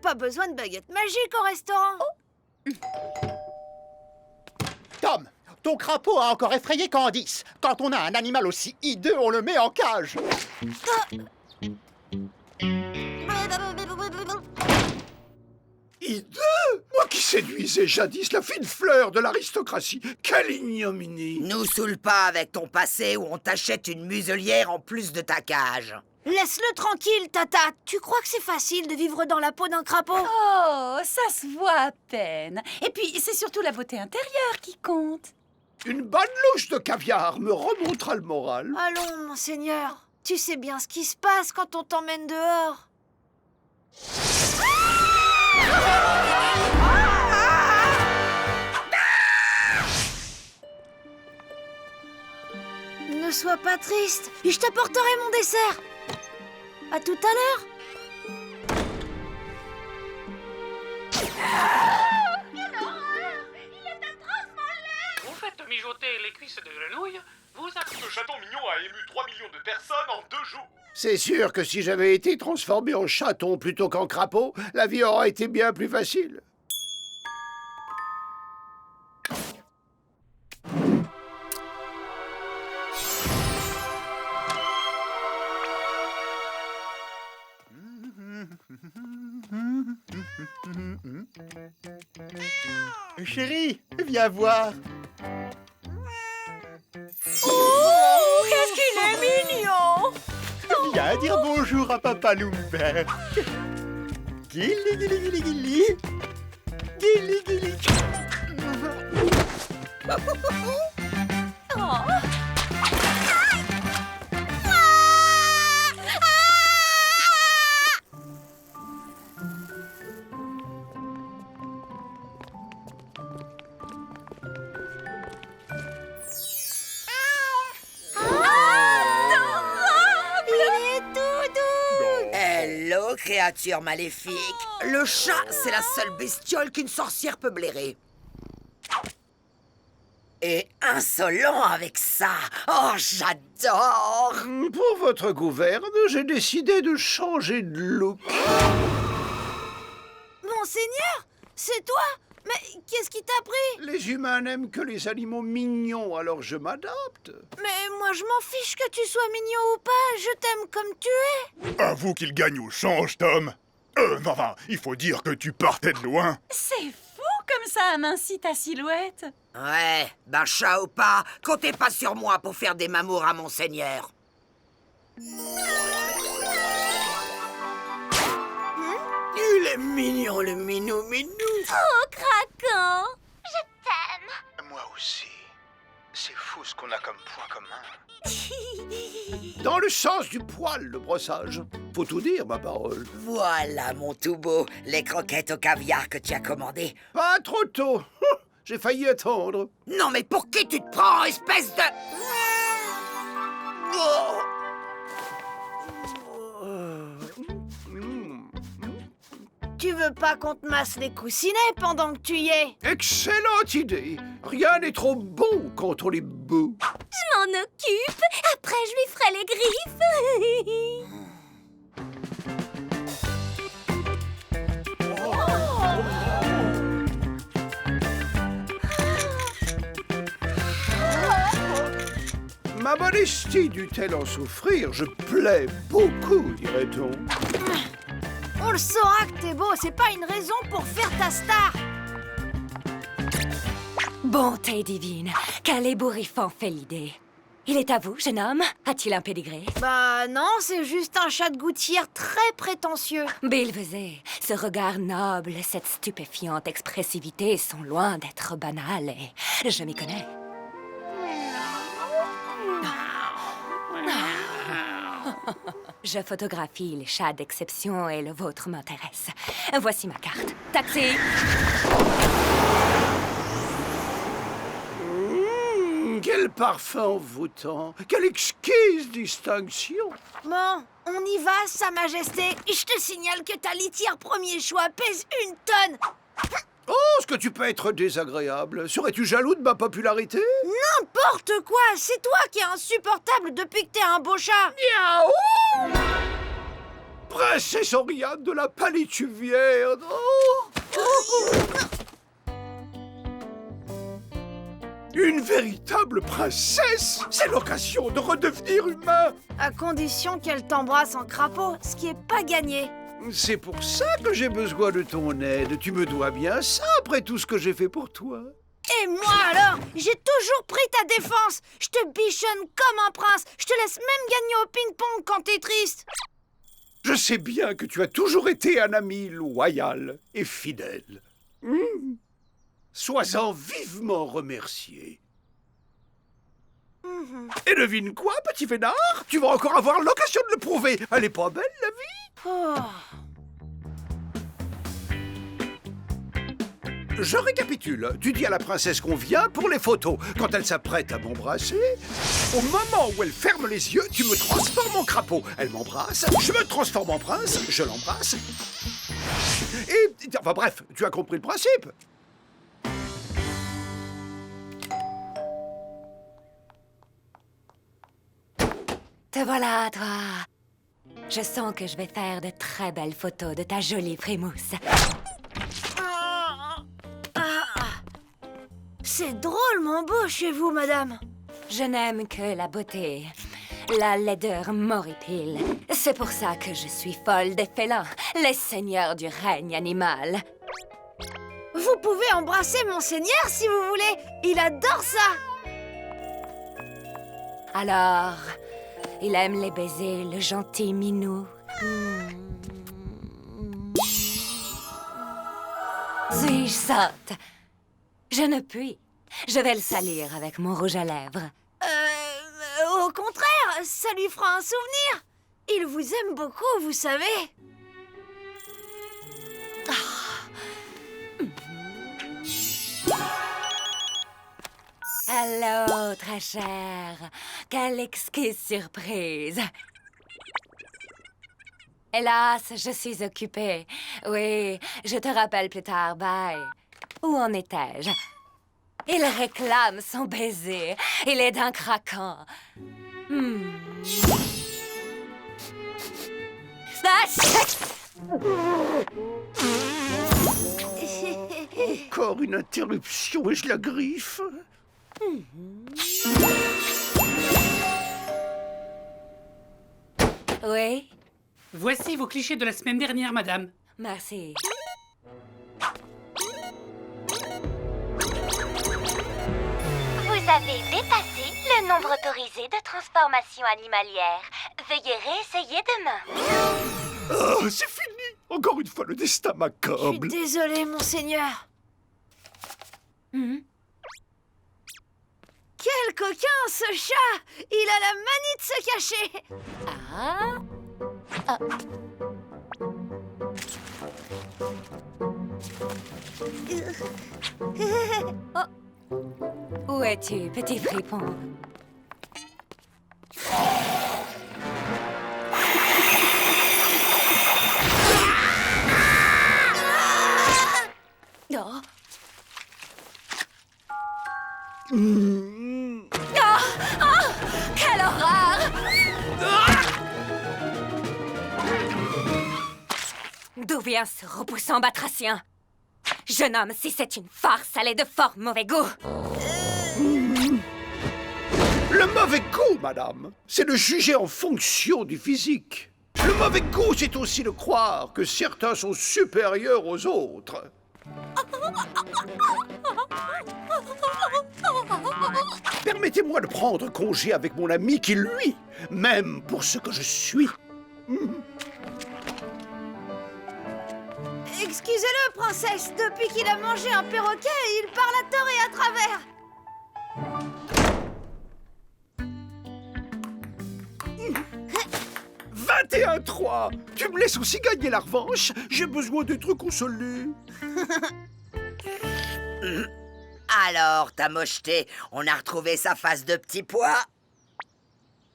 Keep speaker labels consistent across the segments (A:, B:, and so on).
A: pas besoin de baguette magique au restaurant.
B: Tom, ton crapaud a encore effrayé Candice. Quand on a un animal aussi hideux, on le met en cage.
C: Hideux? Moi qui séduisais jadis la fine fleur de l'aristocratie. Quelle ignominie!
D: Nous saoule pas avec ton passé où on t'achète une muselière en plus de ta cage.
A: Laisse-le tranquille, Tata. Tu crois que c'est facile de vivre dans la peau d'un crapaud?
E: Oh, ça se voit à peine. Et puis, c'est surtout la beauté intérieure qui compte.
C: Une bonne louche de caviar me remontera le moral.
A: Allons, monseigneur. Tu sais bien ce qui se passe quand on t'emmène dehors. Ne sois pas triste. Je t'apporterai mon dessert. À tout à l'heure.
F: Vous faites mijoter les cuisses de grenouille, vous avez...
G: Ce chaton mignon a ému 3 millions de personnes en 2 jours.
C: C'est sûr que si j'avais été transformé en chaton plutôt qu'en crapaud, la vie aurait été bien plus facile.
B: Chérie, viens voir.
A: Oh, qu'est-ce qu'il est mignon!
B: Viens dire bonjour à Papa Loubert. Gili, gili, gili, gili. Gili, gili.
D: Hello, créature maléfique. Le chat, c'est la seule bestiole qu'une sorcière peut blairer. Et insolent avec ça. Oh, j'adore.
C: Pour votre gouverne, j'ai décidé de changer de look.
A: Monseigneur, c'est toi? Mais qu'est-ce qui t'a pris?
C: Les humains n'aiment que les animaux mignons, alors je m'adapte.
A: Mais moi, je m'en fiche que tu sois mignon ou pas. Je t'aime comme tu es.
G: Avoue qu'il gagne au change, Tom. Enfin, il faut dire que tu partais de loin.
E: C'est fou comme ça amincit ta silhouette.
D: Ouais, ben chat ou pas, comptez pas sur moi pour faire des mamours à monseigneur. Il est mignon, le minou.
A: Oh, craquant!
G: Moi aussi. C'est fou ce qu'on a comme point commun.
C: Dans le sens du poil, le brossage. Faut tout dire, ma parole.
D: Voilà, mon tout beau, les croquettes au caviar que tu as commandées.
C: Pas trop tôt. J'ai failli attendre.
D: Non, mais pour qui tu te prends, espèce de... Oh.
A: Tu veux pas qu'on te masse les coussinets pendant que tu y es?
C: Excellente idée. Rien n'est trop bon quand on est beau.
A: Je m'en occupe. Après, je lui ferai les griffes.
C: Ma modestie dut-elle en souffrir? Je plais beaucoup, dirait-on.
A: On le saura que t'es beau. C'est pas une raison pour faire ta star.
H: Bonté divine, quel ébouriffant fait l'idée. Il est à vous, jeune homme? A-t-il un pédigré?
A: Bah non, c'est juste un chat de gouttière très prétentieux.
H: Billevesée, ce regard noble, cette stupéfiante expressivité sont loin d'être banales et je m'y connais. Je photographie les chats d'exception et le vôtre m'intéresse. Voici ma carte. Taxi!
C: Quel parfum envoûtant. Quelle exquise distinction.
A: Bon, on y va, Sa Majesté. Je te signale que ta litière premier choix pèse 1 tonne.
C: Oh, est-ce que tu peux être désagréable? Serais-tu jaloux de ma popularité?
A: N'importe quoi. C'est toi qui es insupportable depuis que t'es un beau chat.
C: Miaou! Princesse Oriane de la Palituvière. Une véritable princesse. C'est l'occasion de redevenir humain.
A: À condition qu'elle t'embrasse en crapaud, ce qui est pas gagné.
C: C'est pour ça que j'ai besoin de ton aide. Tu me dois bien ça après tout ce que j'ai fait pour toi.
A: Et moi alors, j'ai toujours pris ta défense. Je te bichonne comme un prince. Je te laisse même gagner au ping-pong quand t'es triste.
C: Je sais bien que tu as toujours été un ami loyal et fidèle. Sois-en vivement remercié. Et devine quoi, petit vénard? Tu vas encore avoir l'occasion de le prouver. Elle est pas belle, la vie?
A: Oh.
C: Je récapitule. Tu dis à la princesse qu'on vient pour les photos. Quand elle s'apprête à m'embrasser, au moment où elle ferme les yeux, tu me transformes en crapaud. Elle m'embrasse, je me transforme en prince, je l'embrasse. Et, enfin bref, tu as compris le principe.
H: Te voilà, toi. Je sens que je vais faire de très belles photos de ta jolie frimousse.
A: C'est drôlement beau chez vous, madame.
H: Je n'aime que la beauté, la laideur m'horripile. C'est pour ça que je suis folle des félins, les seigneurs du règne animal.
A: Vous pouvez embrasser Monseigneur si vous voulez. Il adore ça.
H: Alors, il aime les baisers, le gentil minou. Suis-je sotte? Je ne puis. Je vais le salir avec mon rouge à lèvres.
A: Au contraire, ça lui fera un souvenir. Il vous aime beaucoup, vous savez.
H: Allô, très chère. Quelle exquise surprise. Hélas, je suis occupée. Oui, je te rappelle plus tard, bye. Où en étais-je? Il réclame son baiser. Il est d'un craquant.
C: Encore une interruption et je la griffe.
H: Oui,
F: Voici vos clichés de la semaine dernière, madame.
H: merci.
I: Vous avez dépassé le nombre autorisé de transformations animalières. Veuillez réessayer demain.
C: Oh, c'est fini. Encore une fois, le destin
A: Je suis
C: m'accable.
A: désolée, Monseigneur. Quel coquin, ce chat! Il a la manie de se cacher.
H: Ah. Où es-tu, petit fripon? Oh. Quelle horreur! D'où vient ce repoussant batracien? Jeune homme, si c'est une farce, elle est de fort mauvais goût.
C: Le mauvais goût, madame, c'est de juger en fonction du physique. Le mauvais goût, c'est aussi de croire que certains sont supérieurs aux autres. Permettez-moi de prendre congé avec mon ami qui, lui, m'aime pour ce que je suis.
A: Excusez-le, princesse. Depuis qu'il a mangé un perroquet, il parle à tort et à travers.
C: 21-3. Tu me laisses aussi gagner la revanche? J'ai besoin d'être consolé.
D: Alors, ta mocheté, on a retrouvé sa face de petit pois?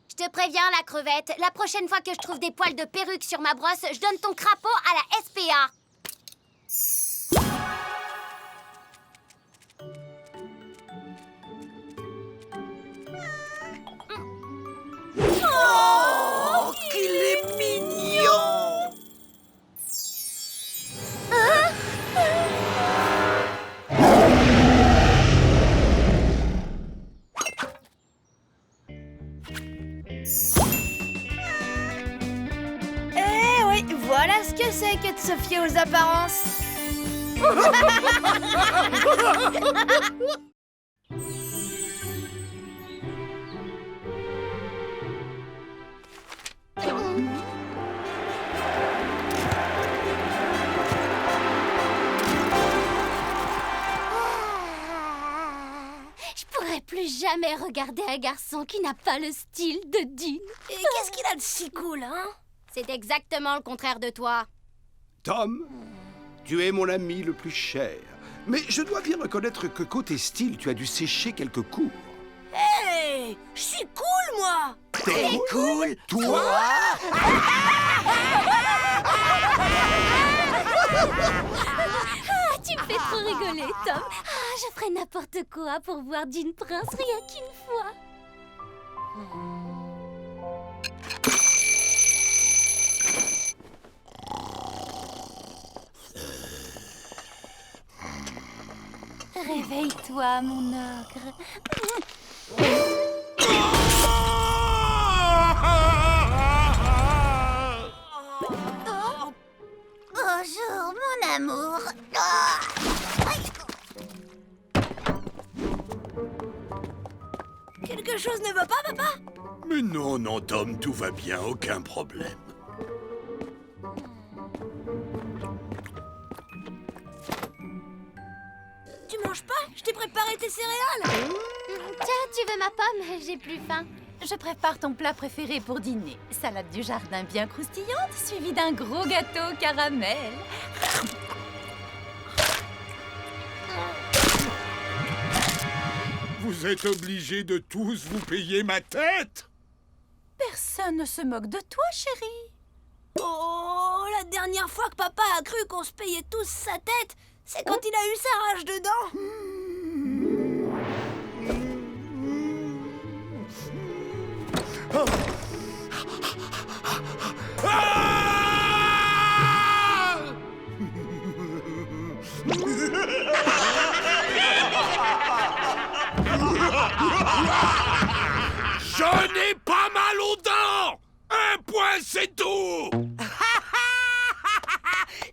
I: Je te préviens, la crevette, la prochaine fois que je trouve des poils de perruque sur ma brosse, je donne ton crapaud à la SPA.
D: Oh, qu'il est mignon!
A: fier aux apparences.
I: Je pourrais plus jamais regarder un garçon qui n'a pas le style de Dean.
A: Et qu'est-ce qu'il a de si cool, hein?
I: C'est exactement le contraire de toi.
C: Tom, tu es mon ami le plus cher. Mais je dois bien reconnaître que côté style, tu as dû sécher quelques cours.
A: Hey, je suis cool, moi!
C: T'es cool, toi?
I: Ah, tu me fais trop rigoler, Tom. Ah, je ferais n'importe quoi pour voir Dean Prince rien qu'une fois.
E: Réveille-toi, mon ogre.
I: Bonjour, mon amour.
A: Quelque chose ne va pas, papa?
G: Mais non, non, Tom, tout va bien, aucun problème.
A: Tu manges pas? Je t'ai préparé tes céréales.
I: Tiens, tu veux ma pomme? J'ai plus faim.
E: Je prépare ton plat préféré pour dîner. Salade du jardin bien croustillante, suivie d'un gros gâteau caramel.
G: Vous êtes obligés de tous vous payer ma tête?
E: Personne ne se moque de toi, chérie.
A: Oh, la dernière fois que papa a cru qu'on se payait tous sa tête, c'est quand il a eu sa rage dedans.
G: Je n'ai pas mal aux dents! Un point, c'est tout!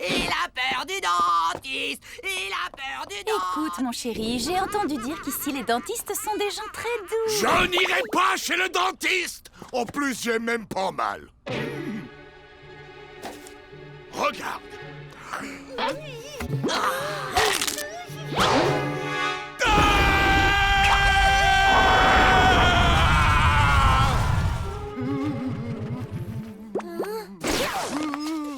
D: Il a peur du dentiste! Il a peur du dentiste!
E: Écoute, mon chéri, j'ai entendu dire qu'ici les dentistes sont des gens très doux.
G: Je n'irai pas chez le dentiste! En plus, j'ai même pas mal. Regarde!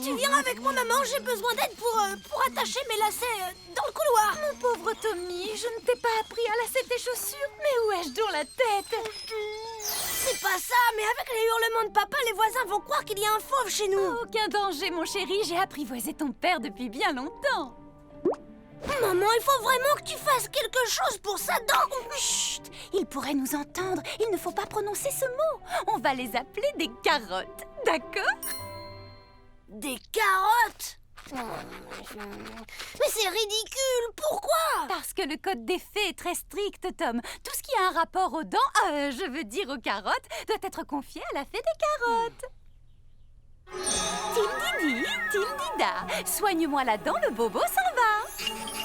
A: Tu viens avec moi, maman, j'ai besoin d'aide pour attacher mes lacets dans le couloir.
E: Mon pauvre Tommy, je ne t'ai pas appris à lasser tes chaussures. Mais où ai-je donc la tête?
A: C'est pas ça, mais avec les hurlements de papa, les voisins vont croire qu'il y a un fauve chez nous.
E: Aucun danger, mon chéri, j'ai apprivoisé ton père depuis bien longtemps.
A: Maman, il faut vraiment que tu fasses quelque chose pour sa dent.
E: Chut, il pourrait nous entendre. Il ne faut pas prononcer ce mot. On va les appeler des carottes, d'accord?
A: Des carottes? Mais c'est ridicule, pourquoi?
E: Parce que le code des fées est très strict, Tom. Tout ce qui a un rapport aux dents, je veux dire aux carottes, doit être confié à la fée des carottes. Tildidi, tildida, soigne-moi la dent, le bobo s'en va.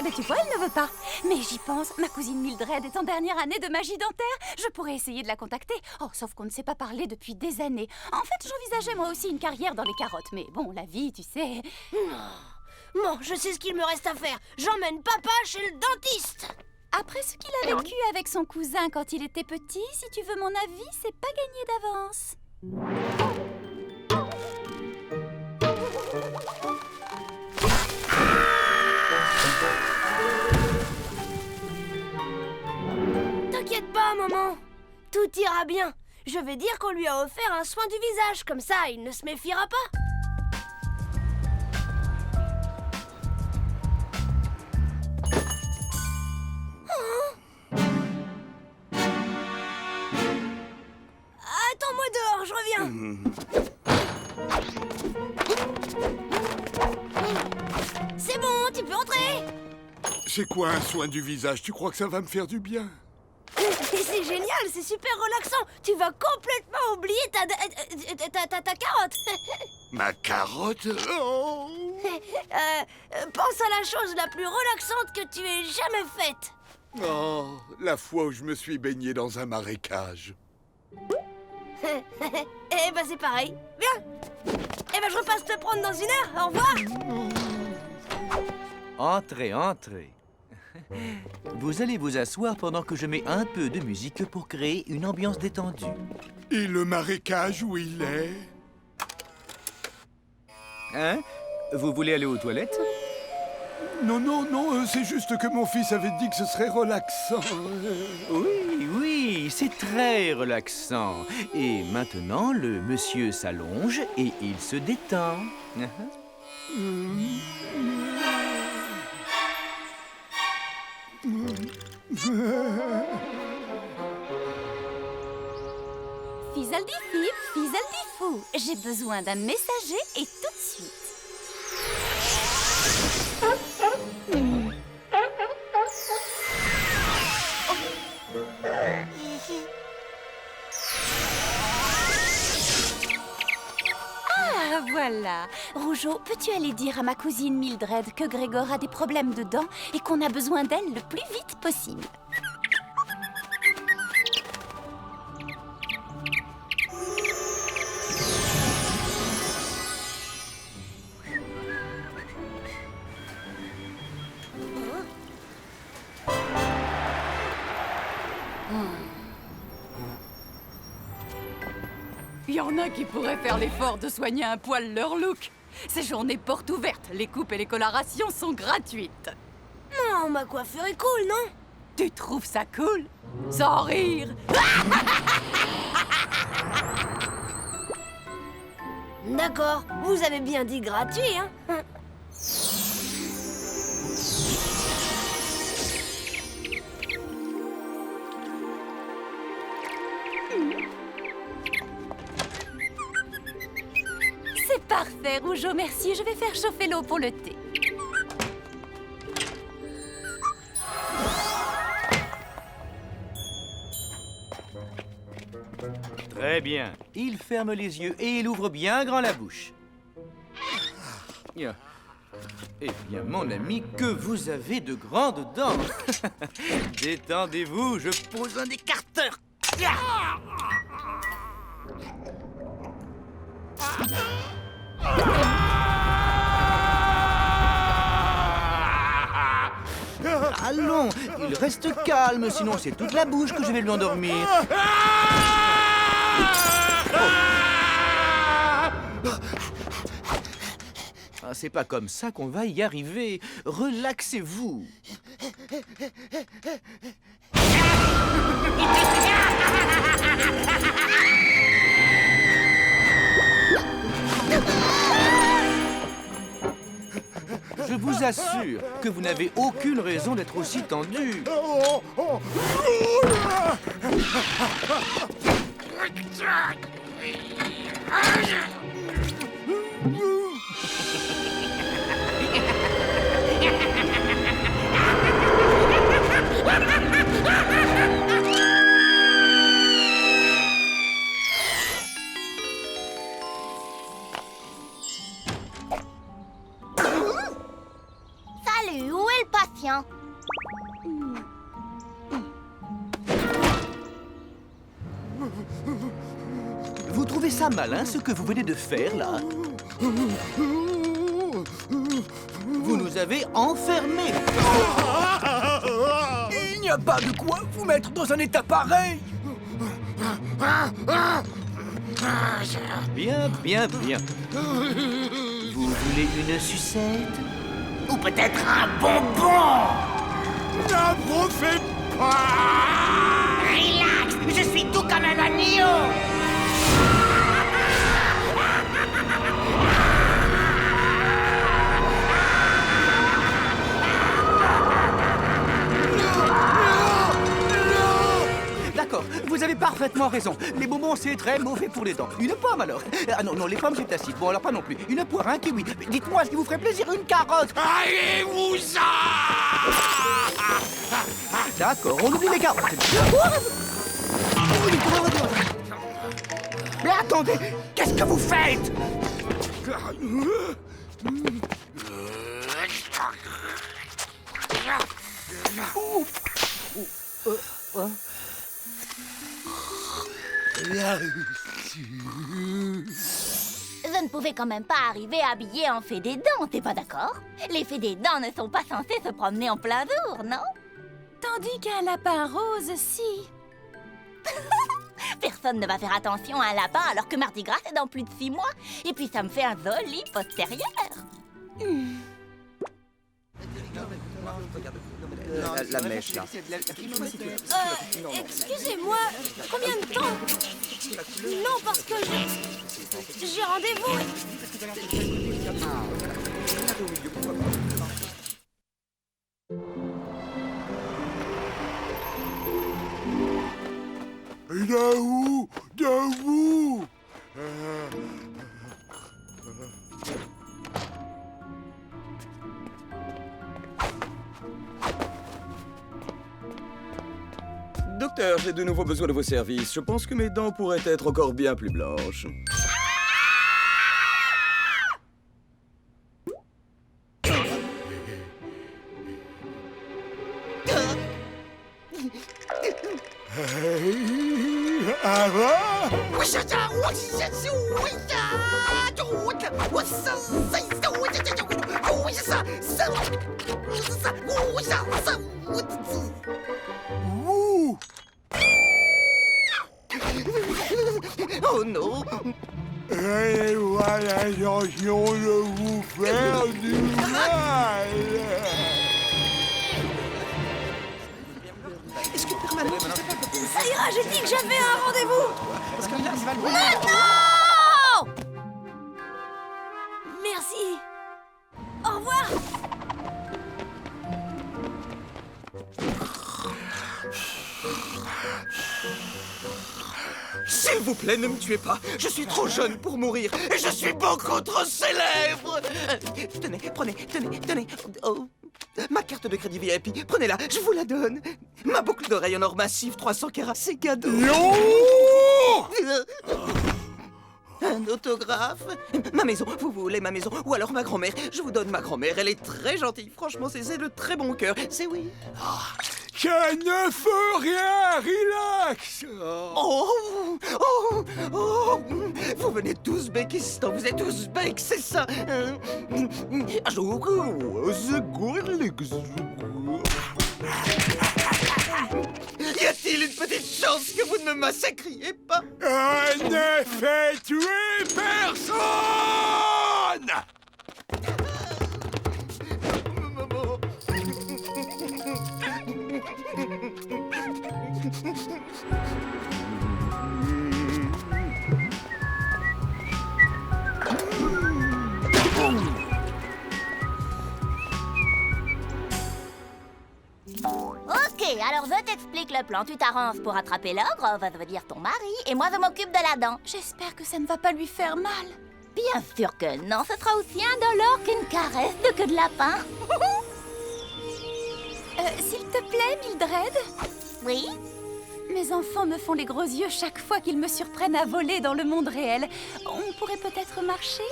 E: Mais tu vois, elle ne veut pas. Mais j'y pense, ma cousine Mildred est en dernière année de magie dentaire. Je pourrais essayer de la contacter. Oh, sauf qu'on ne s'est pas parlé depuis des années. En fait, j'envisageais moi aussi une carrière dans les carottes. Mais bon, la vie, tu sais...
A: Bon, je sais ce qu'il me reste à faire. J'emmène papa chez le dentiste.
E: Après ce qu'il a vécu avec son cousin quand il était petit, si tu veux mon avis, c'est pas gagné d'avance.
A: T'inquiète pas, maman. Tout ira bien. Je vais dire qu'on lui a offert un soin du visage. Comme ça, il ne se méfiera pas. Attends-moi dehors, je reviens. C'est bon, tu peux entrer.
G: C'est quoi un soin du visage? Tu crois que ça va me faire du bien?
A: c'est génial, c'est super relaxant. Tu vas complètement oublier ta carotte.
C: Ma carotte? Oh.
A: Pense à la chose la plus relaxante que tu aies jamais faite.
C: Oh, la fois où je me suis baigné dans un marécage.
A: Eh ben c'est pareil. Viens. Eh ben je repasse te prendre dans 1 heure. Au revoir.
J: Entrez, entrez. Vous allez vous asseoir pendant que je mets un peu de musique pour créer une ambiance détendue.
C: Et le marécage où il est?
J: Hein? Vous voulez aller aux toilettes?
C: Non, non, non, c'est juste que mon fils avait dit que ce serait relaxant.
J: Oui, oui, c'est très relaxant. Et maintenant, le monsieur s'allonge et il se détend.
E: Fizaldi-fip, Fizaldi-fou. J'ai besoin d'un messager et tout de suite. Ah, voilà. Rougeau, peux-tu aller dire à ma cousine Mildred que Grégor a des problèmes de dents et qu'on a besoin d'elle le plus vite possible?
K: Il y en a qui pourraient faire l'effort de soigner un poil leur look. Ces journées portes ouvertes, les coupes et les colorations sont gratuites.
A: Non, ma coiffure est cool, non?
K: Tu trouves ça cool? Sans rire.
A: D'accord, vous avez bien dit gratuit, hein?
E: C'est parfait, Rougeau, merci. Je vais faire chauffer l'eau pour le thé.
J: Très bien. Il ferme les yeux et il ouvre bien grand la bouche. Eh bien, mon ami, que vous avez de grandes dents. Détendez-vous, je pose un écarteur. Allons, il reste calme, sinon c'est toute la bouche que je vais lui endormir. Ah, c'est pas comme ça qu'on va y arriver. Relaxez-vous. Je vous assure que vous n'avez aucune raison d'être aussi tendu.
I: Salut, où est le patient?
J: Vous trouvez ça malin, ce que vous venez de faire, là? Vous nous avez enfermés.
C: Il n'y a pas de quoi vous mettre dans un état pareil.
J: Bien, bien, bien. Vous voulez une sucette?
D: Ou peut-être un bonbon.
C: N'en profite pas.
D: Relax, je suis tout comme un agneau.
J: D'accord, vous avez parfaitement raison. Les bonbons, c'est très mauvais pour les dents. Une pomme, alors? Ah non, non, les pommes, c'est acide. Bon, alors pas non plus. Une poire, un kiwi. Dites-moi, ce qui vous ferait plaisir, une carotte.
C: Allez-vous-en.
J: D'accord, on oublie les carottes. Mais attendez, qu'est-ce que vous faites?
I: Je ne pouvais quand même pas arriver habillée en fée des dents, t'es pas d'accord? Les fées des dents ne sont pas censées se promener en plein jour, non?
E: Tandis qu'un lapin rose, si.
I: Personne ne va faire attention à un lapin alors que Mardi Gras c'est dans plus de 6 mois. Et puis ça me fait un joli postérieur.
B: La mèche, là.
A: Excusez-moi, combien de temps? Non, parce que j'ai rendez-vous.
G: Debout.
L: Docteur, j'ai de nouveau besoin de vos services. Je pense que mes dents pourraient être encore bien plus blanches.
J: Oh non!
G: Et voilà l'intention de vous faire du mal.
J: Est-ce que permanent...
A: Ça ira, j'ai dit que j'avais un rendez-vous.
J: Parce que là, ça va le...
A: Maintenant! Merci. Au revoir.
J: S'il vous plaît, ne me tuez pas. Je suis trop jeune pour mourir et je suis beaucoup trop célèbre. Tenez, tenez. Oh. Ma carte de crédit VIP, prenez-la, je vous la donne. Ma boucle d'oreille en or massif, 300 carats, c'est cadeau. Un autographe? Ma maison, vous voulez ma maison? Ou alors ma grand-mère? Je vous donne ma grand-mère, elle est très gentille. Franchement, c'est de très bon cœur. C'est oui.
G: Ça ne fait rien, relax.
J: Vous venez d'Ouzbékistan, vous êtes ouzbek, c'est ça? Y a-t-il une petite chance que vous ne me massacriez pas?
G: Ne faites tuer personne.
I: Ok, alors je t'explique le plan. Tu t'arranges pour attraper l'ogre, ça veut dire ton mari, et moi je m'occupe de la dent.
E: J'espère que ça ne va pas lui faire mal.
I: Bien sûr que non, ce sera aussi indolore qu'une caresse de queue de lapin.
E: S'il te plaît, Mildred?
I: Oui?
E: Mes enfants me font les gros yeux chaque fois qu'ils me surprennent à voler dans le monde réel. On pourrait peut-être marcher?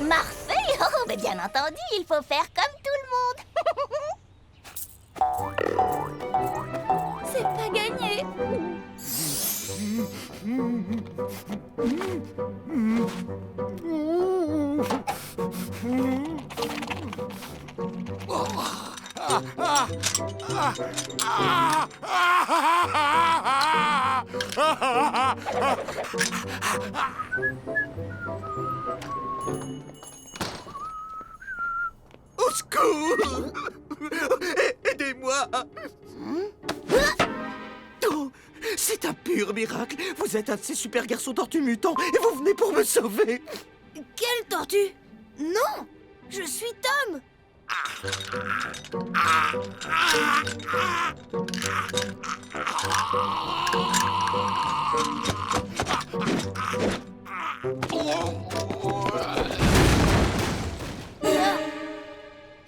I: Marcher? Oh, mais bien entendu, il faut faire comme tout le monde.
E: C'est pas gagné.
J: Au secours! Aidez-moi! Oh, c'est un pur miracle! Vous êtes un de ces super garçons tortues mutants et vous venez pour me sauver!
A: Quelle tortue? Non, je suis Tom.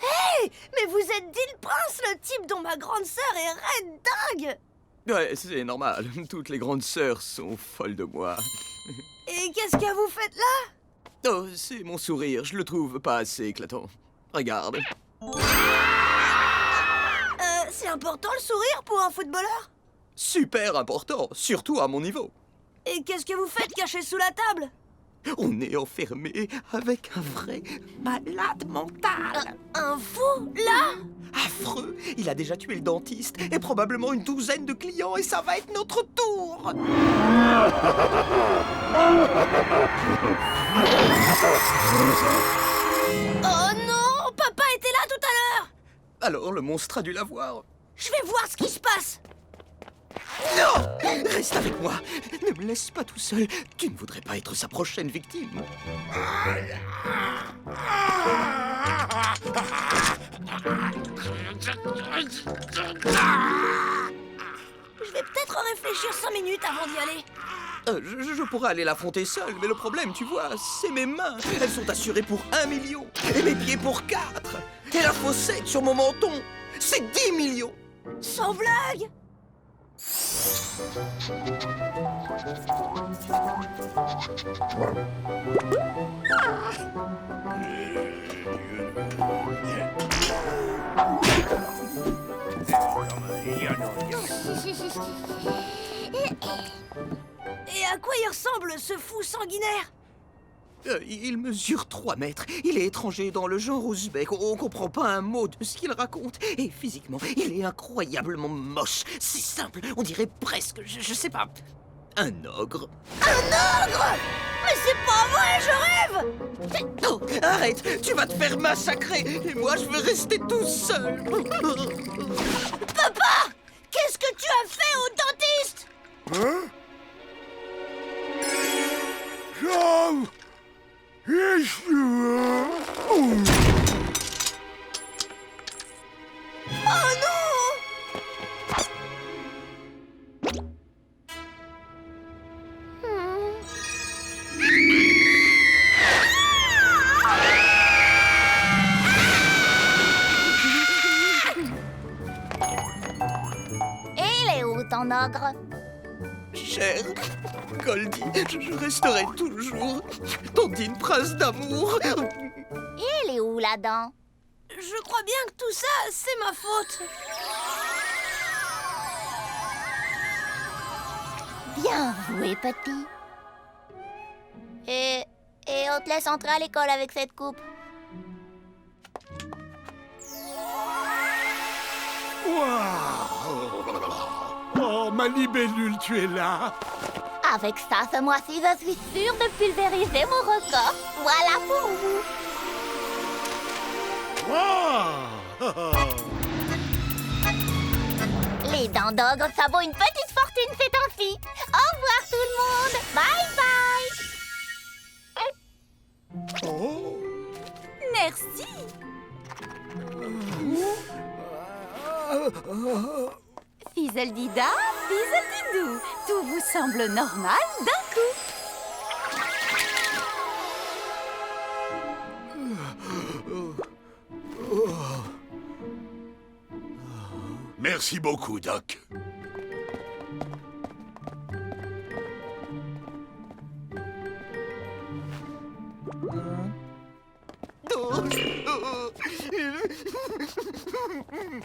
A: Hey, mais vous êtes Dil Prince, le type dont ma grande sœur est raide dingue.
L: Ouais, c'est normal. Toutes les grandes sœurs sont folles de moi.
A: Et qu'est-ce que vous faites là?
L: Oh, c'est mon sourire. Je le trouve pas assez éclatant. Regarde.
A: C'est important le sourire pour un footballeur?
L: Super important, surtout à mon niveau.
A: Et qu'est-ce que vous faites caché sous la table?
J: On est enfermé avec un vrai malade mental.
A: Un fou, là?
J: Affreux. Il a déjà tué le dentiste et probablement une douzaine de clients et ça va être notre tour.
A: Oh non! Papa était là tout à l'heure!
L: Alors, le monstre a dû la voir.
A: Je vais voir ce qui se passe!
J: Non! Reste avec moi. Ne me laisse pas tout seul. Tu ne voudrais pas être sa prochaine victime.
A: Je vais peut-être réfléchir 5 minutes avant d'y aller.
J: Je pourrais aller l'affronter seul, mais le problème, tu vois, c'est mes mains. Elles sont assurées pour 1 million et mes pieds pour 4. Et la fossette sur mon menton, c'est 10 millions.
A: Sans blague! Et à quoi il ressemble, ce fou sanguinaire?
J: Il mesure 3 mètres. Il est étranger dans le genre ouzbek. On comprend pas un mot de ce qu'il raconte. Et physiquement, il est incroyablement moche. C'est simple, on dirait presque, je sais pas, un ogre.
A: Un ogre? Mais c'est pas vrai, je rêve!
J: Oh, arrête, tu vas te faire massacrer. Et moi, je vais rester tout seul.
A: Papa! Qu'est-ce que tu as fait au dentiste?
G: Hein? J'aime.
A: Oh non!
I: Et il est où ton ogre?
J: Cher Goldie, je resterai toujours ton digne prince d'amour.
I: Et il est où là-dedans?
A: Je crois bien que tout ça, c'est ma faute.
I: Bien joué, petit. Et on te laisse entrer à l'école avec cette coupe.
G: Oh, ma libellule, tu es là.
I: Avec ça, ce mois-ci, je suis sûre de pulvériser mon record. Voilà pour vous. Les dents d'ogre, ça vaut une petite fortune ces temps-ci. Au revoir tout le monde. Bye bye.
G: Oh.
E: Merci. Fizzle-dida, fizzle-didou, tout vous semble normal d'un coup.
G: Merci beaucoup, Doc.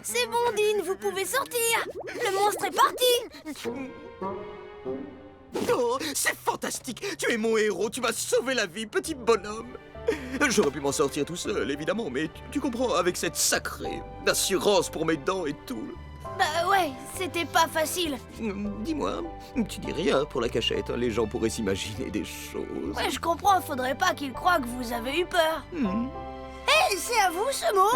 A: C'est bon, Dean, vous pouvez sortir. Le monstre est parti.
J: Oh, c'est fantastique. Tu es mon héros, tu m'as sauvé la vie, petit bonhomme. J'aurais pu m'en sortir tout seul, évidemment, mais tu comprends, avec cette sacrée assurance pour mes dents et tout.
A: Bah ouais, c'était pas facile.
J: Dis-moi, tu dis rien pour la cachette, hein, les gens pourraient s'imaginer des choses.
A: Ouais, je comprends, faudrait pas qu'ils croient que vous avez eu peur. Hé, c'est à vous ce mot?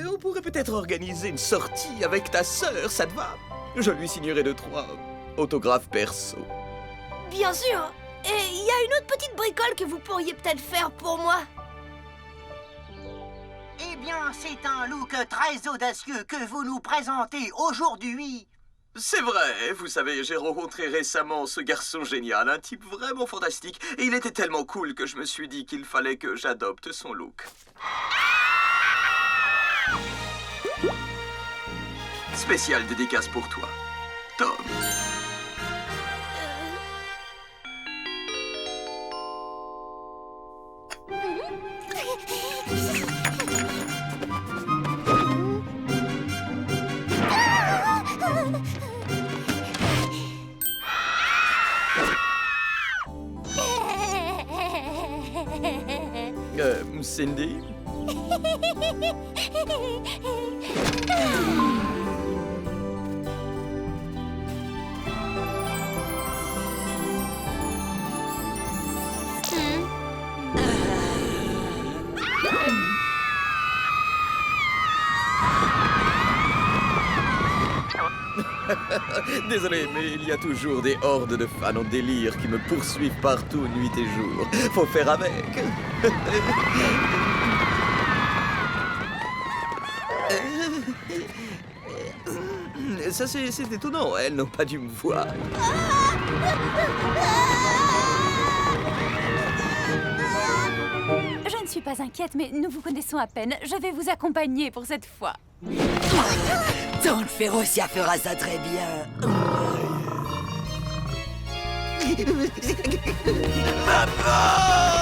J: On pourrait peut-être organiser une sortie avec ta sœur, ça te va? Je lui signerai 2-3 autographes perso.
A: Bien sûr. Et il y a une autre petite bricole que vous pourriez peut-être faire pour moi.
M: Eh bien, c'est un look très audacieux que vous nous présentez aujourd'hui. C'est vrai, vous savez, j'ai rencontré récemment ce garçon génial, un type vraiment fantastique, et il était tellement cool que je me suis dit qu'il fallait que j'adopte son look. Spéciale dédicace pour toi, Tom.
L: Cindy? Désolé, mais il y a toujours des hordes de fans en délire qui me poursuivent partout, nuit et jour. Faut faire avec.
J: Ça, c'est étonnant. Elles n'ont pas dû me voir.
E: Je ne suis pas inquiète, mais nous vous connaissons à peine. Je vais vous accompagner pour cette fois.
D: Tante Férocia fera ça très bien.
J: Maman!